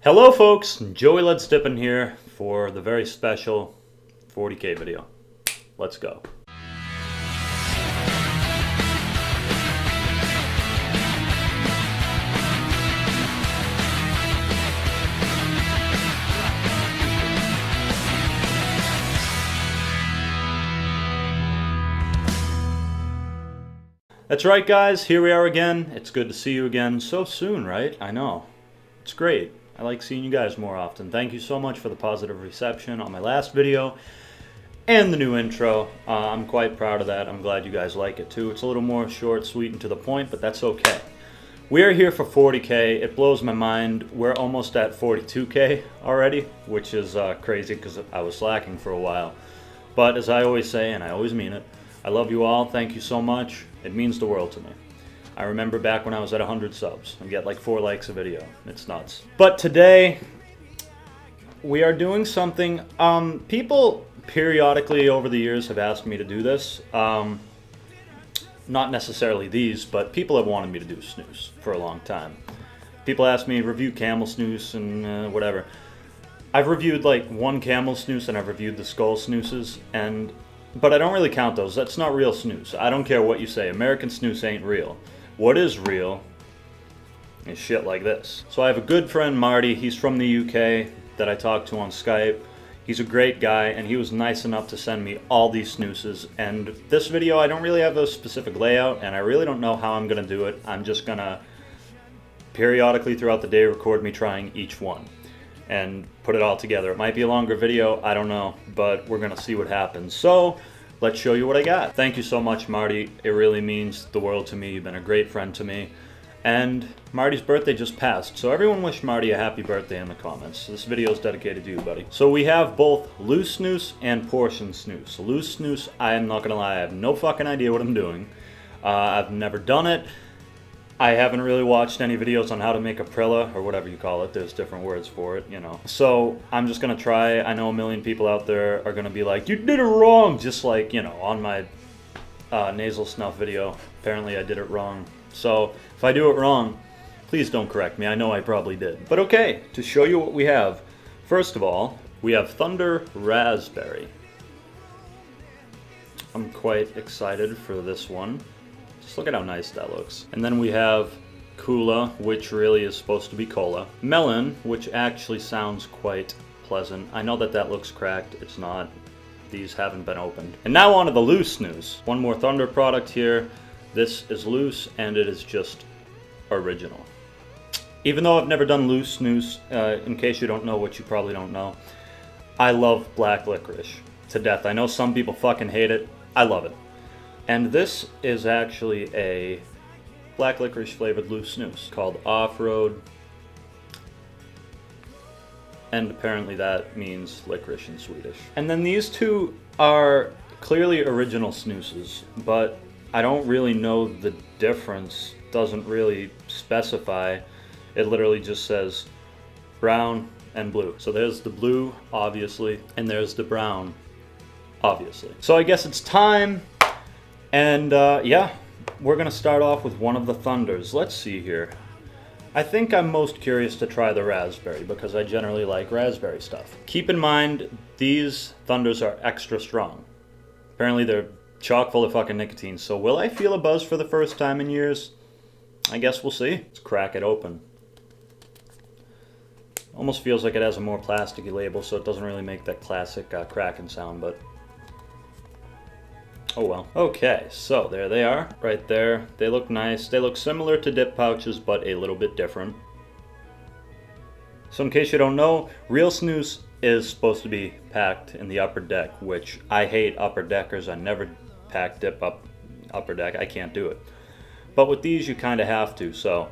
Hello folks, Joey Let's Dippin' here for the very special 40K video. Let's go. That's right guys, here we are again. It's good to see you again so soon, right? I know. It's great. I like seeing you guys more often. Thank you so much for the positive reception on my last video and the new intro. I'm quite proud of that. I'm glad you guys like it too. It's a little more short, sweet, and to the point, but that's okay. We are here for 40K. It blows my mind. We're almost at 42K already, which is crazy because I was slacking for a while. But as I always say, and I always mean it, I love you all. Thank you so much. It means the world to me. I remember back when I was at 100 subs and get like 4 likes a video. It's nuts. But today, we are doing something. People periodically over the years have asked me to do this. Not necessarily these, but people have wanted me to do snus for a long time. People ask me to review camel snus and whatever. I've reviewed like one camel snus and I've reviewed the skull snooses, but I don't really count those. That's not real snus. I don't care what you say. American snus ain't real. What is real is shit like this. So I have a good friend, Marty. He's from the UK that I talk to on Skype. He's a great guy, and he was nice enough to send me all these snooses. And this video, I don't really have a specific layout, and I really don't know how I'm going to do it. I'm just going to periodically throughout the day record me trying each one and put it all together. It might be a longer video, I don't know, but we're going to see what happens. So let's show you what I got. Thank you so much, Marty. It really means the world to me. You've been a great friend to me. And Marty's birthday just passed, so everyone wish Marty a happy birthday in the comments. This video is dedicated to you, buddy. So we have both loose snus and portion snus. Loose snus, I am not gonna lie, I have no fucking idea what I'm doing. I've never done it. I haven't really watched any videos on how to make a Prilla, or whatever you call it. There's different words for it, you know. So I'm just gonna try. I know a million people out there are gonna be like, you did it wrong, just like, you know, on my nasal snuff video. Apparently I did it wrong. So if I do it wrong, please don't correct me. I know I probably did. But okay, to show you what we have. First of all, we have Thunder Raspberry. I'm quite excited for this one. Just look at how nice that looks. And then we have Coola, which really is supposed to be cola. Melon, which actually sounds quite pleasant. I know that that looks cracked. It's not. These haven't been opened. And now on to the loose snus. One more Thunder product here. This is loose, and it is just original. Even though I've never done loose snus, in case you don't know, what you probably don't know, I love black licorice to death. I know some people fucking hate it. I love it. And this is actually a black licorice flavored loose snus called Off-Road. And apparently that means licorice in Swedish. And then these two are clearly original snooses, but I don't really know the difference. Doesn't really specify. It literally just says brown and blue. So there's the blue, obviously, and there's the brown, obviously. So I guess it's time. And yeah, we're gonna start off with one of the Thunders. Let's see here. I think I'm most curious to try the raspberry because I generally like raspberry stuff. Keep in mind, these Thunders are extra strong. Apparently they're chock full of fucking nicotine. So will I feel a buzz for the first time in years? I guess we'll see. Let's crack it open. Almost feels like it has a more plasticky label, so it doesn't really make that classic cracking sound, but oh well. Okay, so there they are, right there. They look nice. They look similar to dip pouches, but a little bit different. So in case you don't know, real snus is supposed to be packed in the upper deck, which I hate upper deckers. I never pack dip up upper deck. I can't do it. But with these, you kind of have to. So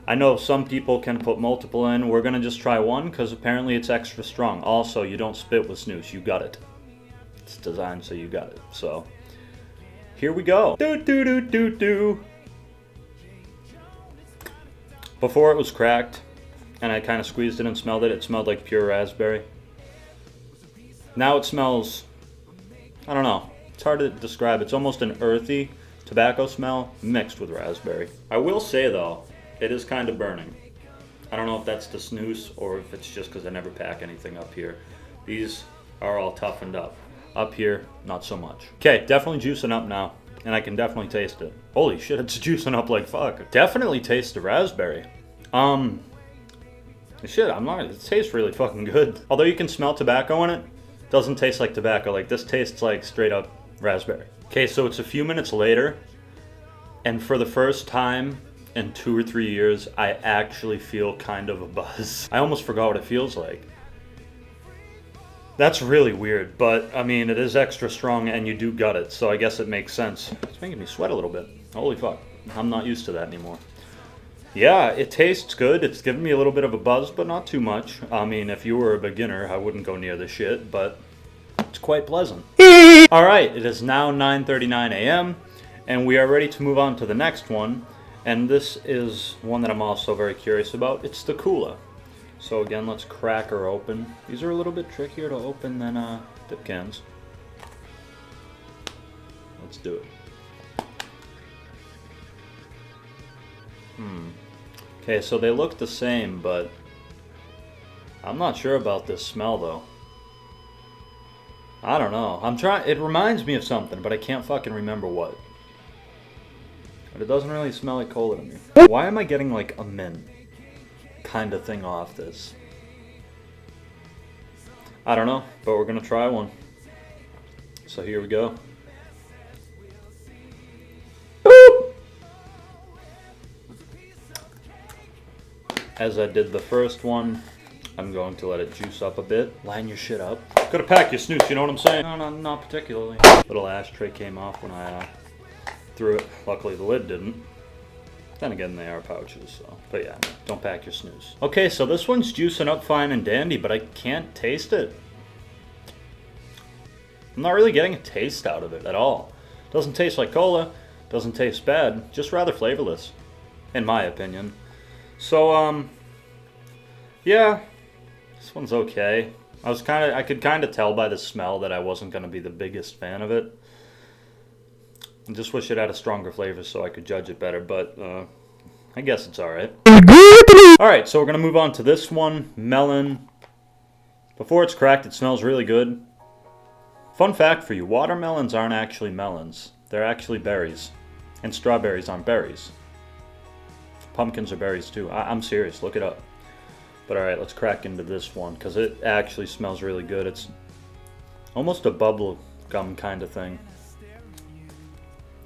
I know some people can put multiple in. We're gonna just try one because apparently it's extra strong. Also, you don't spit with snus. You got it. It's designed so you got it. So here we go. Do do do do do. Before it was cracked, and I kind of squeezed it and smelled it. It smelled like pure raspberry. Now it smells, I don't know. It's hard to describe. It's almost an earthy tobacco smell mixed with raspberry. I will say though, it is kind of burning. I don't know if that's the snooze or if it's just because I never pack anything up here. These are all toughened up. Up here, not so much. Okay, definitely juicing up now. And I can definitely taste it. Holy shit, it's juicing up like fuck. Definitely taste the raspberry. Shit, it tastes really fucking good. Although you can smell tobacco in it, doesn't taste like tobacco. Like, this tastes like straight up raspberry. Okay, so it's a few minutes later, and for the first time in 2 or 3 years, I actually feel kind of a buzz. I almost forgot what it feels like. That's really weird, but I mean, it is extra strong and you do gut it, so I guess it makes sense. It's making me sweat a little bit. Holy fuck, I'm not used to that anymore. Yeah, it tastes good. It's giving me a little bit of a buzz, but not too much. I mean, if you were a beginner, I wouldn't go near the shit, but it's quite pleasant. Alright, it is now 9:39 a.m., and we are ready to move on to the next one, and this is one that I'm also very curious about. It's the Coola. So again, let's crack her open. These are a little bit trickier to open than dip cans. Let's do it. Okay, so they look the same, but I'm not sure about this smell though. I don't know. It reminds me of something, but I can't fucking remember what. But it doesn't really smell like cola to me. Why am I getting like a mint kind of thing off this? I don't know, but we're gonna try one. So here we go. As I did the first one, I'm going to let it juice up a bit. Line your shit up. Gotta pack your snooze, you know what I'm saying? No, not particularly. Little ashtray came off when I threw it. Luckily the lid didn't. Then again, they are pouches, so. But yeah, don't pack your snooze. Okay, so this one's juicing up fine and dandy, but I can't taste it. I'm not really getting a taste out of it at all. Doesn't taste like cola, doesn't taste bad, just rather flavorless, in my opinion. So, yeah, this one's okay. I could kind of tell by the smell that I wasn't going to be the biggest fan of it. I just wish it had a stronger flavor so I could judge it better, but I guess it's alright. Alright, so we're going to move on to this one, Melon. Before it's cracked, it smells really good. Fun fact for you, watermelons aren't actually melons. They're actually berries. And strawberries aren't berries. Pumpkins are berries too. I'm serious, look it up. But alright, let's crack into this one, because it actually smells really good. It's almost a bubble gum kind of thing.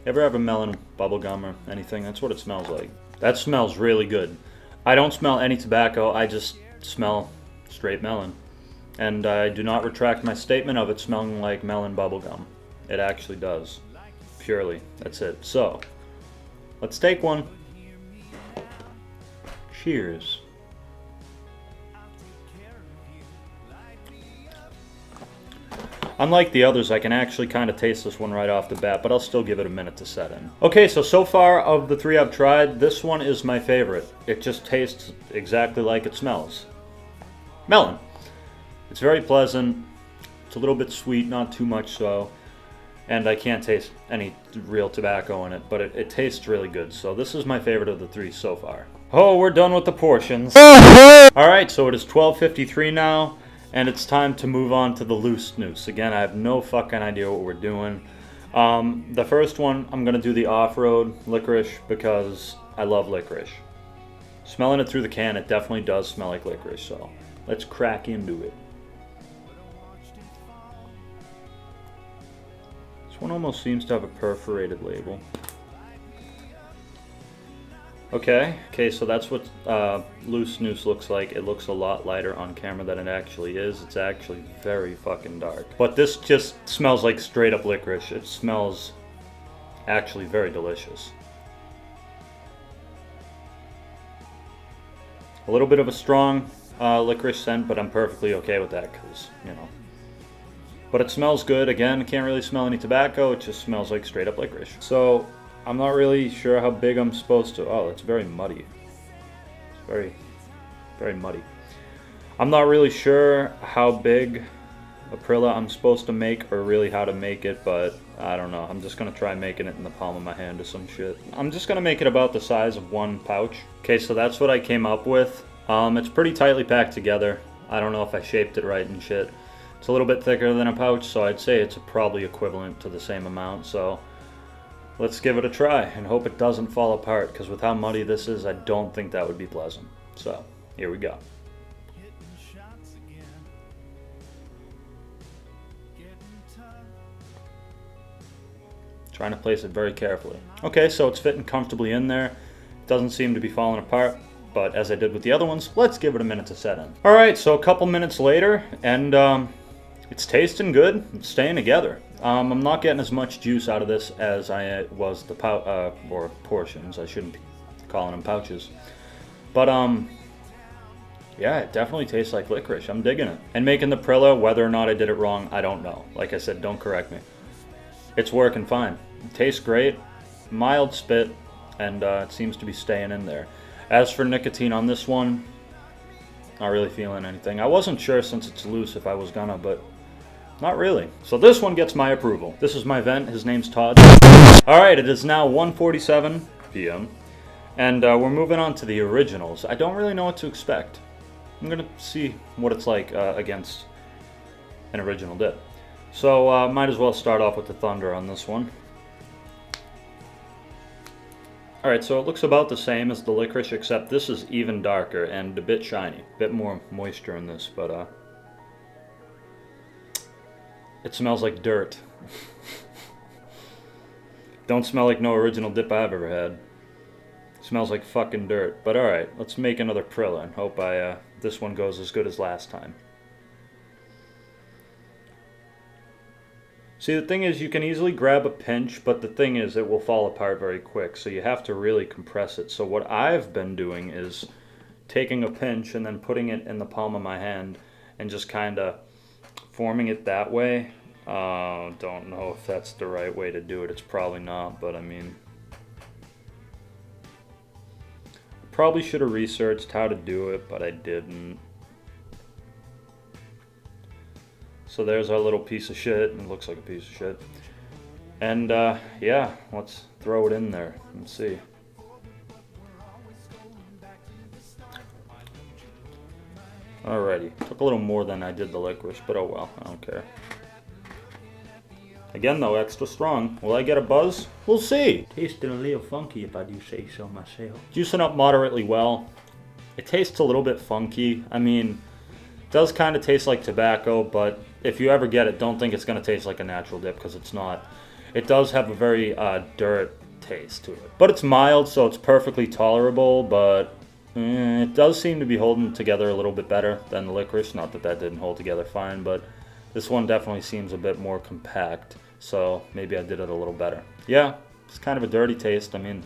Ever have a melon bubble gum or anything? That's what it smells like. That smells really good. I don't smell any tobacco, I just smell straight melon. And I do not retract my statement of it smelling like melon bubble gum. It actually does. Purely. That's it. So, let's take one. Cheers. Unlike the others, I can actually kind of taste this one right off the bat, but I'll still give it a minute to set in. Okay, so far of the three I've tried, this one is my favorite. It just tastes exactly like it smells. Melon. It's very pleasant. It's a little bit sweet, not too much so. And I can't taste any real tobacco in it, but it tastes really good. So this is my favorite of the three so far. Oh, we're done with the portions. Alright, so it is 12:53 now. And it's time to move on to the loose snooze. Again, I have no fucking idea what we're doing. The first one, I'm going to do the off-road licorice because I love licorice. Smelling it through the can, it definitely does smell like licorice, so let's crack into it. This one almost seems to have a perforated label. Okay, so that's what loose snooze looks like. It looks a lot lighter on camera than it actually is. It's actually very fucking dark. But this just smells like straight up licorice. It smells actually very delicious. A little bit of a strong licorice scent, but I'm perfectly okay with that because, you know. But it smells good. Again, can't really smell any tobacco. It just smells like straight up licorice. So I'm not really sure how big I'm supposed to. Oh, it's very muddy. It's very, very muddy. I'm not really sure how big a Prilla I'm supposed to make or really how to make it, but I don't know. I'm just going to try making it in the palm of my hand or some shit. I'm just going to make it about the size of one pouch. Okay, so that's what I came up with. It's pretty tightly packed together. I don't know if I shaped it right and shit. It's a little bit thicker than a pouch, so I'd say it's probably equivalent to the same amount. So let's give it a try and hope it doesn't fall apart, because with how muddy this is, I don't think that would be pleasant. So here we go. Trying to place it very carefully. Okay, so it's fitting comfortably in there. It doesn't seem to be falling apart, but as I did with the other ones, let's give it a minute to set in. Alright, so a couple minutes later, and it's tasting good. It's staying together. I'm not getting as much juice out of this as I was the or portions. I shouldn't be calling them pouches. But yeah, it definitely tastes like licorice. I'm digging it. And making the Prilla, whether or not I did it wrong, I don't know. Like I said, don't correct me. It's working fine. It tastes great, mild spit, and it seems to be staying in there. As for nicotine on this one, not really feeling anything. I wasn't sure since it's loose if I was gonna, but not really. So this one gets my approval. This is my vent. His name's Todd. Alright, it is now 1:47 p.m. and we're moving on to the originals. I don't really know what to expect. I'm gonna see what it's like against an original dip. So might as well start off with the Thunder on this one. Alright, so it looks about the same as the Licorice, except this is even darker and a bit shiny. A bit more moisture in this, but it smells like dirt. Don't smell like no original dip I've ever had. It smells like fucking dirt. But alright, let's make another Prilla and hope this one goes as good as last time. See, the thing is, you can easily grab a pinch, but the thing is, it will fall apart very quick, so you have to really compress it. So what I've been doing is taking a pinch and then putting it in the palm of my hand and just kind of forming it that way. Don't know if that's the right way to do it. It's probably not, but I mean, probably should have researched how to do it, but I didn't. So there's our little piece of shit. It looks like a piece of shit. And yeah, let's throw it in there and see. Alrighty, took a little more than I did the Licorice, but oh well, I don't care. Again though, extra strong. Will I get a buzz? We'll see. Tasting a little funky if I do say so myself. Juicing up moderately well. It tastes a little bit funky. I mean, it does kind of taste like tobacco, but if you ever get it, don't think it's going to taste like a natural dip, because it's not. It does have a very dirt taste to it. But it's mild, so it's perfectly tolerable, but it does seem to be holding together a little bit better than the Licorice. Not that that didn't hold together fine, but this one definitely seems a bit more compact, so maybe I did it a little better. Yeah, it's kind of a dirty taste. I mean,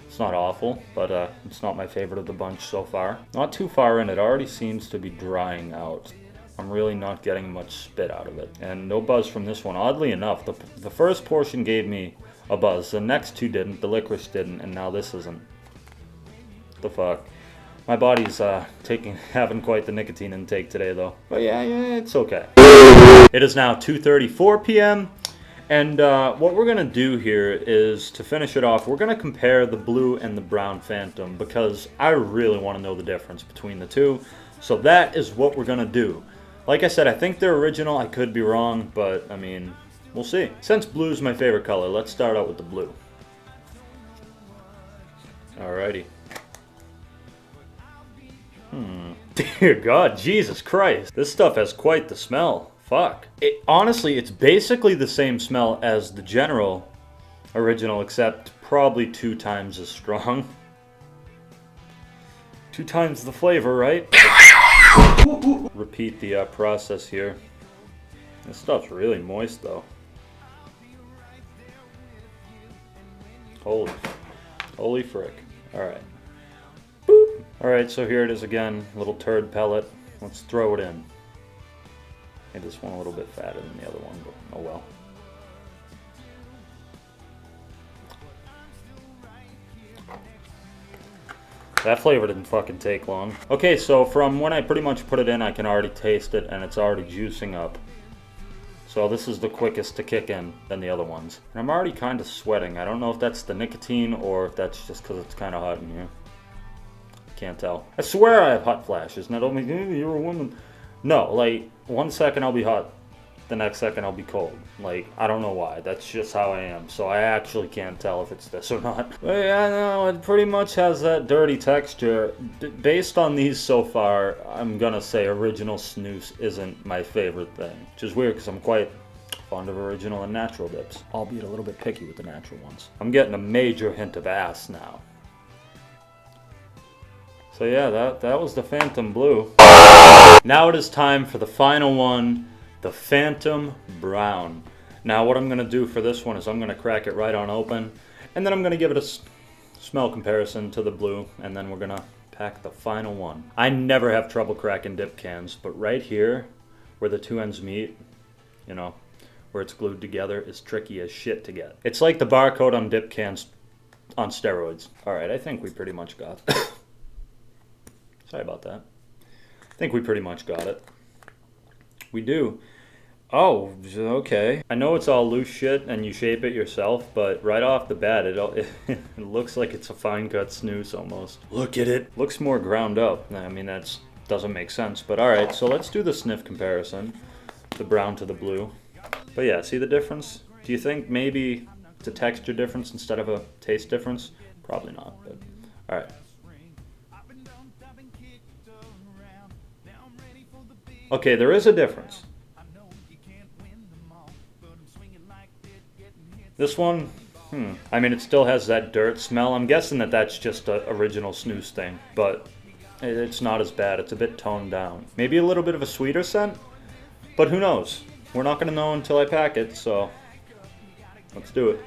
it's not awful, but it's not my favorite of the bunch so far. Not too far in, it already seems to be drying out. I'm really not getting much spit out of it. And no buzz from this one. Oddly enough, the first portion gave me a buzz. The next two didn't. The Licorice didn't. And now this isn't. The fuck. My body's having quite the nicotine intake today, though. But yeah, it's okay. It is now 2:34 p.m. And what we're going to do here is, to finish it off, we're going to compare the blue and the brown Phantom, because I really want to know the difference between the two. So that is what we're going to do. Like I said, I think they're original. I could be wrong, but I mean, we'll see. Since blue is my favorite color, let's start out with the blue. Alrighty. Dear God, Jesus Christ. This stuff has quite the smell. Fuck. Honestly, it's basically the same smell as the general original, except probably 2 times as strong. 2 times the flavor, right? Repeat the process here. This stuff's really moist, though. Holy frick. Alright. Alright, so here it is again. Little turd pellet. Let's throw it in. Made this one a little bit fatter than the other one, but oh well. That flavor didn't fucking take long. Okay, so from when I pretty much put it in, I can already taste it, and it's already juicing up. So this is the quickest to kick in than the other ones. And I'm already kind of sweating. I don't know if that's the nicotine or if that's just because it's kind of hot in here. Can't tell. I swear I have hot flashes. Not only you're a woman. No, like 1 second I'll be hot, the next second I'll be cold. Like, I don't know why. That's just how I am. So I actually can't tell if it's this or not. But yeah, no, it pretty much has that dirty texture. Based on these so far, I'm gonna say original snus isn't my favorite thing. Which is weird because I'm quite fond of original and natural dips. Albeit a little bit picky with the natural ones. I'm getting a major hint of ass now. So yeah, that was the Phantom Blue. Now it is time for the final one, the Phantom Brown. Now what I'm going to do for this one is I'm going to crack it right on open, and then I'm going to give it a smell comparison to the blue, and then we're going to pack the final one. I never have trouble cracking dip cans, but right here, where the two ends meet, you know, where it's glued together, is tricky as shit to get. It's like the barcode on dip cans on steroids. Alright, I think we pretty much got it. Sorry about that. I think we pretty much got it. We do. Oh, okay. I know it's all loose shit and you shape it yourself, but right off the bat, it looks like it's a fine cut snus almost. Look at it. Looks more ground up. I mean, that doesn't make sense, but alright, so let's do the sniff comparison. The brown to the blue. But yeah, see the difference? Do you think maybe it's a texture difference instead of a taste difference? Probably not, but alright. Okay, there is a difference. This one, I mean, it still has that dirt smell. I'm guessing that that's just an original snus thing, but it's not as bad. It's a bit toned down. Maybe a little bit of a sweeter scent, but who knows? We're not going to know until I pack it, so let's do it.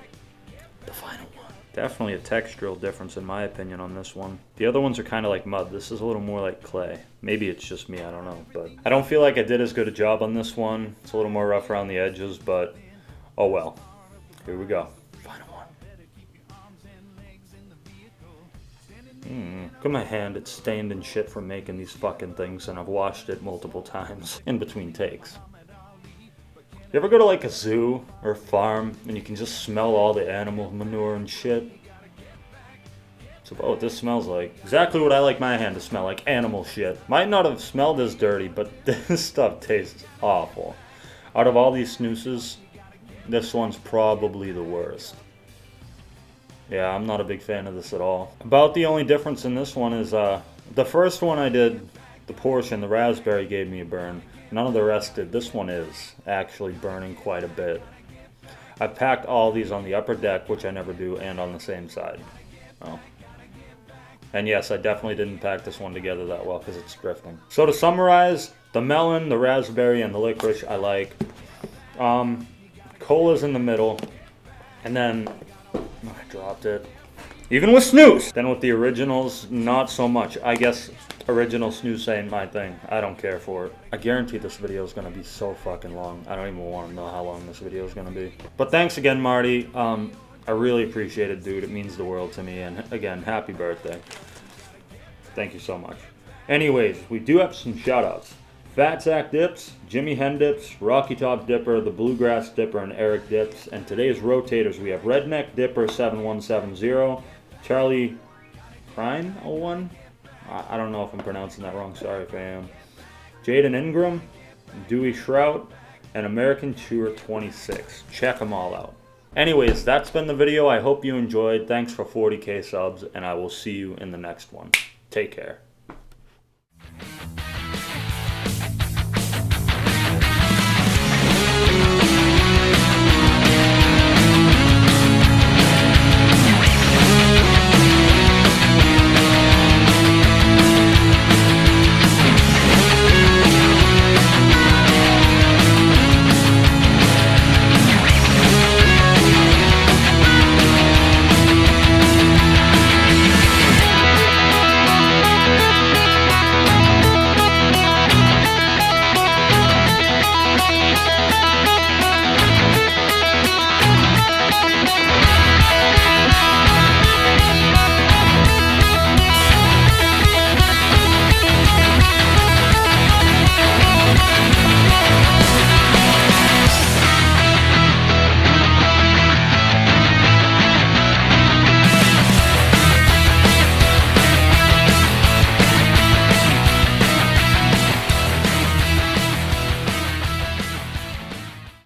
The final one. Definitely a textural difference in my opinion on this one. The other ones are kind of like mud. This is a little more like clay. Maybe it's just me, I don't know. But I don't feel like I did as good a job on this one. It's a little more rough around the edges, but oh well. Here we go. Final one. Look at my hand. It's stained and shit from making these fucking things, and I've washed it multiple times in between takes. You ever go to like a zoo or a farm and you can just smell all the animal manure and shit? So, oh, this smells like exactly what I like my hand to smell, like animal shit. Might not have smelled as dirty, but this stuff tastes awful. Out of all these snoozes, this one's probably the worst. Yeah, I'm not a big fan of this at all. About the only difference in this one is the first one I did, the portion, the raspberry gave me a burn. None of the rest did. This one is actually burning quite a bit. I've packed all these on the upper deck, which I never do, and on the same side. Oh. And yes, I definitely didn't pack this one together that well because it's drifting. So to summarize, the melon, the raspberry, and the licorice I like. Coola's in the middle. And then, oh, I dropped it. Even with snus! Then with the originals, not so much. I guess original snus ain't my thing. I don't care for it. I guarantee this video is going to be so fucking long. I don't even want to know how long this video is going to be. But thanks again, Marty. I really appreciate it, dude. It means the world to me. And again, happy birthday. Thank you so much. Anyways, we do have some shout-outs. Fat Sack Dips, Jimmy Hen Dips, Rocky Top Dipper, The Bluegrass Dipper, and Eric Dips. And today's rotators, we have Redneck Dipper 7170, Charlie Prine 01. I don't know if I'm pronouncing that wrong. Sorry if I am. Jaden Ingram, Dewey Shrout, and American Chewer 26. Check them all out. Anyways, that's been the video. I hope you enjoyed. Thanks for 40K subs, and I will see you in the next one. Take care.